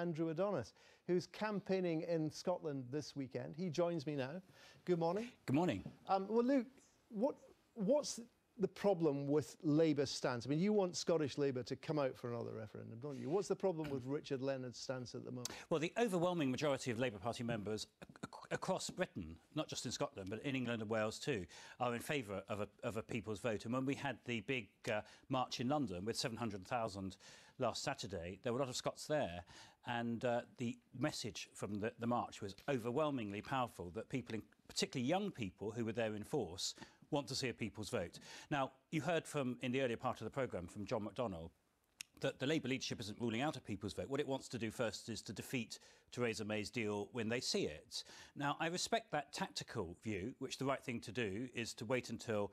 Andrew Adonis, who's campaigning in Scotland this weekend. He joins me now. Good morning. Good morning. Well, Luke, what's the problem with Labour's stance? I mean, you want Scottish Labour to come out for another referendum, don't you? What's the problem with Richard Leonard's stance at the moment? Well, the overwhelming majority of Labour Party members across Britain, not just in Scotland, but in England and Wales too, are in favour of a people's vote. And when we had the big march in London with 700,000 last Saturday, there were a lot of Scots there. And the message from the march was overwhelmingly powerful, that people, particularly young people who were there in force, want to see a people's vote. Now, you heard in the earlier part of the programme from John McDonnell that the Labour leadership isn't ruling out a people's vote. What it wants to do first is to defeat Theresa May's deal when they see it. Now, I respect that tactical view, which the right thing to do is to wait until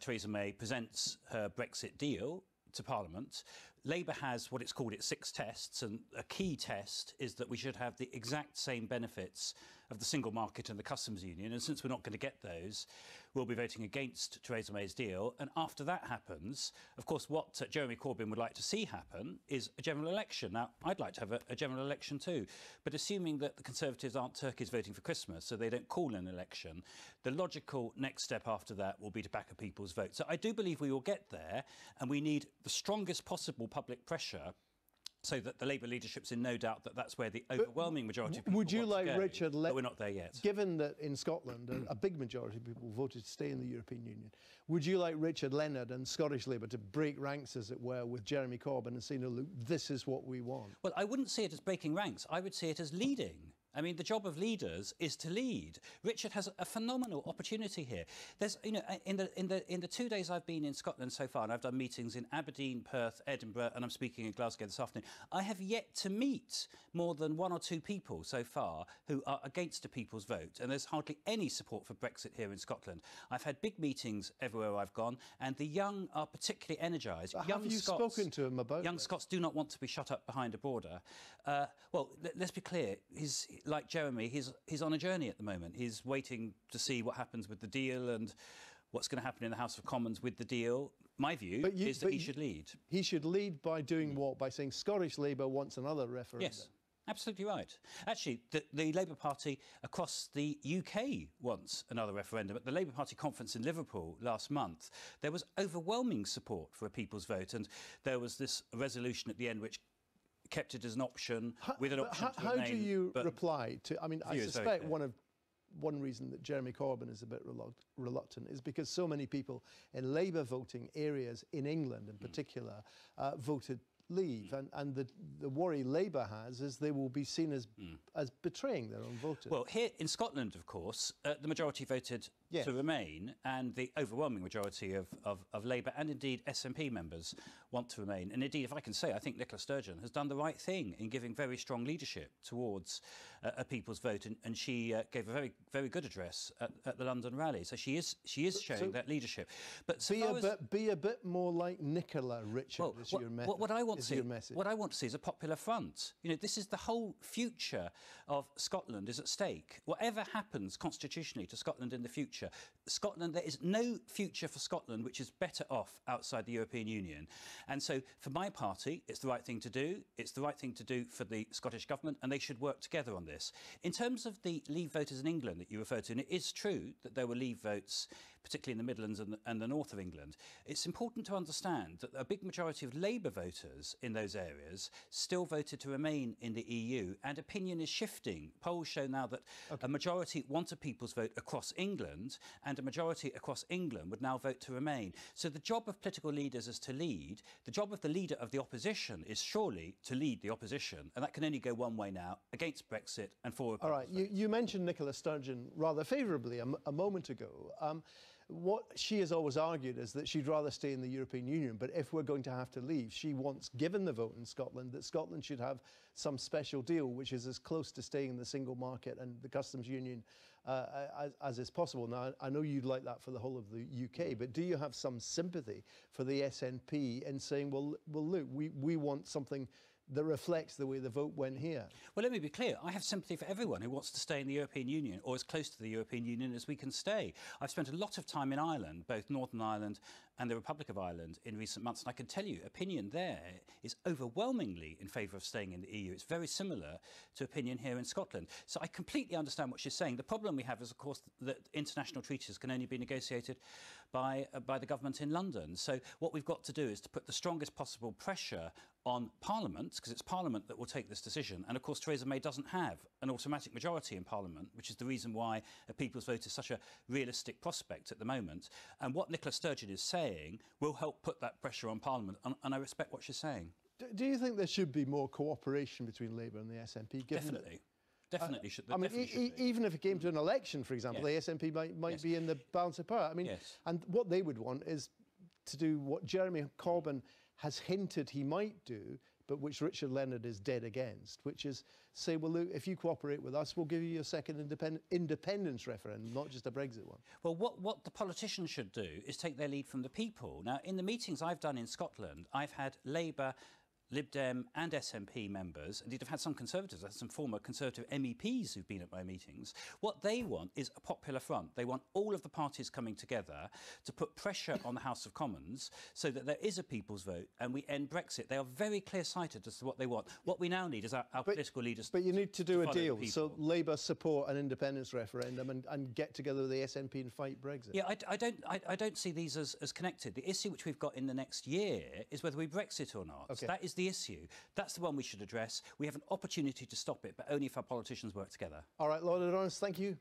Theresa May presents her Brexit deal to Parliament. Labour has what it's called its 6 tests, and a key test is that we should have the exact same benefits of the single market and the customs union, and since we're not going to get those, we'll be voting against Theresa May's deal. And after that happens, of course, what Jeremy Corbyn would like to see happen is a general election. Now, I'd like to have a general election too, but assuming that the Conservatives aren't turkeys voting for Christmas, so they don't call an election, the logical next step after that will be to back a people's vote. So I do believe we will get there, and we need the strongest possible public pressure so that the Labour leadership's in no doubt that that's where the overwhelming majority of people would you want like to go, Richard but we're not there yet. Given that in Scotland a big majority of people voted to stay in the European Union, would you like Richard Leonard and Scottish Labour to break ranks, as it were, with Jeremy Corbyn and say, no, look, this is what we want? Well, I wouldn't see it as breaking ranks. I would see it as leading. I mean, the job of leaders is to lead. Richard has a phenomenal opportunity here. There's, you know, in the 2 days I've been in Scotland so far, and I've done meetings in Aberdeen, Perth, Edinburgh, and I'm speaking in Glasgow this afternoon, I have yet to meet more than 1 or 2 people so far who are against a people's vote, and there's hardly any support for Brexit here in Scotland. I've had big meetings everywhere I've gone, and the young are particularly energised. Have you spoken to him about young Scots do not want to be shut up behind a border. Well, let's be clear. Like Jeremy, he's on a journey at the moment. He's waiting to see what happens with the deal and what's going to happen in the House of Commons with the deal. My view is that he should lead. He should lead by doing what? By saying Scottish Labour wants another referendum? Yes, absolutely right. Actually, the Labour Party across the UK wants another referendum. At the Labour Party conference in Liverpool last month, there was overwhelming support for a people's vote, and there was this resolution at the end which kept it as an option, with an option to remain. How do you reply to... I mean, I suspect one reason that Jeremy Corbyn is a bit reluctant is because so many people in Labour voting areas in England in particular voted leave, and the worry Labour has is they will be seen as betraying their own voters. Well, here in Scotland, of course, the majority voted to remain, and the overwhelming majority of Labour and indeed SNP members want to remain. And indeed, if I can say, I think Nicola Sturgeon has done the right thing in giving very strong leadership towards a people's vote, and she gave a very, very good address at the London rally. So she is showing that leadership. But be a bit more like Nicola, Richard. Well, what I want to see is a popular front. You know, this is the whole future of Scotland is at stake. Whatever happens constitutionally to Scotland in the future, there is no future for Scotland which is better off outside the European Union. And so, for my party, it's the right thing to do. It's the right thing to do for the Scottish Government, and they should work together on this. In terms of the Leave voters in England that you referred to, and it is true that there were Leave votes, particularly in the Midlands and the north of England, it's important to understand that a big majority of Labour voters in those areas still voted to remain in the EU, and opinion is shifting. Polls show now that a majority want a people's vote across England, and a majority across England would now vote to remain. So the job of political leaders is to lead. The job of the leader of the opposition is surely to lead the opposition, and that can only go one way now, against Brexit and for... All right, you mentioned Nicola Sturgeon rather favourably a moment ago. What she has always argued is that she'd rather stay in the European Union, but if we're going to have to leave, she wants, given the vote in Scotland, that Scotland should have some special deal which is as close to staying in the single market and the customs union as is possible. Now, I know you'd like that for the whole of the UK, but do you have some sympathy for the SNP in saying, well, look, we want something that reflects the way the vote went here? Well, let me be clear. I have sympathy for everyone who wants to stay in the European Union, or as close to the European Union as we can stay. I've spent a lot of time in Ireland, both Northern Ireland and the Republic of Ireland in recent months. And I can tell you, opinion there is overwhelmingly in favour of staying in the EU. It's very similar to opinion here in Scotland. So I completely understand what she's saying. The problem we have is, of course, that international treaties can only be negotiated by the government in London. So what we've got to do is to put the strongest possible pressure on Parliament, because it's Parliament that will take this decision. And of course, Theresa May doesn't have an automatic majority in Parliament, which is the reason why a people's vote is such a realistic prospect at the moment. And what Nicola Sturgeon is saying will help put that pressure on Parliament. And I respect what she's saying. Do you think there should be more cooperation between Labour and the SNP? Definitely. Definitely should. I mean, even if it came to an election, for example, yes. the SNP might yes. be in the balance of power. I mean, yes. and what they would want is to do what Jeremy Corbyn has hinted he might do, but which Richard Leonard is dead against, which is say, well, look, if you cooperate with us, we'll give you a second independence referendum, not just a Brexit one. Well, what the politicians should do is take their lead from the people. Now, in the meetings I've done in Scotland, I've had Labour, Lib Dem and SNP members, indeed I've had some Conservatives, I've had some former Conservative MEPs who've been at my meetings. What they want is a popular front. They want all of the parties coming together to put pressure on the House of Commons so that there is a people's vote and we end Brexit. They are very clear-sighted as to what they want. What we now need is our political leaders. But you need to do a deal, so Labour support an independence referendum and get together with the SNP and fight Brexit. Yeah, I don't see these as connected. The issue which we've got in the next year is whether we Brexit or not. Okay. That is the issue. That's the one we should address. We have an opportunity to stop it, but only if our politicians work together. All right, Lord Adonis, thank you.